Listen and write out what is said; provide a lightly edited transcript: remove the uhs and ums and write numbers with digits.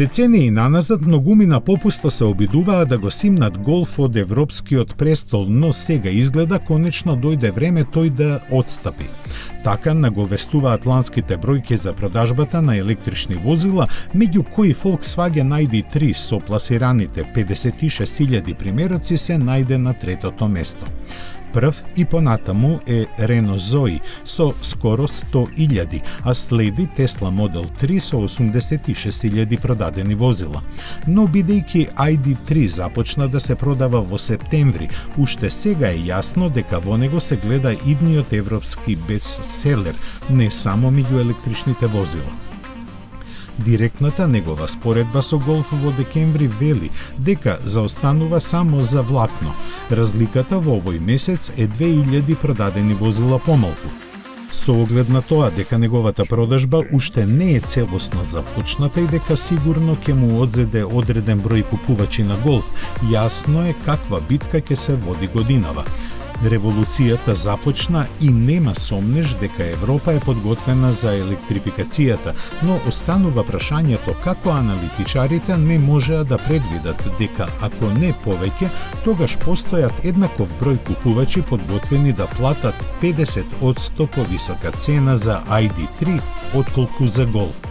Децении наназад многуми на попусто се обидуваа да го симнат Голф од европскиот престол, но сега изгледа конечно дојде време тој да отстапи. Така наговестуваат ланските бројки за продажбата на електрични возила, меѓу кои Volkswagen ID3 со пласираните 56.000 примероци се најде на третото место. Прв и понатаму е Renault Zoe со скоро 100.000, а следи Tesla Model 3 со 86.000 продадени возила. Но бидејќи ID3 започна да се продава во септември, уште сега е јасно дека во него се гледа идниот европски бестселер, не само меѓу електричните возила. Директната негова споредба со Голф во декември вели дека заостанува само за влакно. Разликата во овој месец е 2000 продадени возила помалку. Со оглед на тоа дека неговата продажба уште не е целосно започната и дека сигурно ќе му одзеде одреден број купувачи на Голф, јасно е каква битка ќе се води годинава. Револуцијата започна и нема сомнеж дека Европа е подготвена за електрификацијата, но останува прашањето како аналитичарите не можеа да предвидат дека ако не повеќе, тогаш постојат еднаков број купувачи подготвени да платат 50% повисока цена за ID3 отколку за Голф.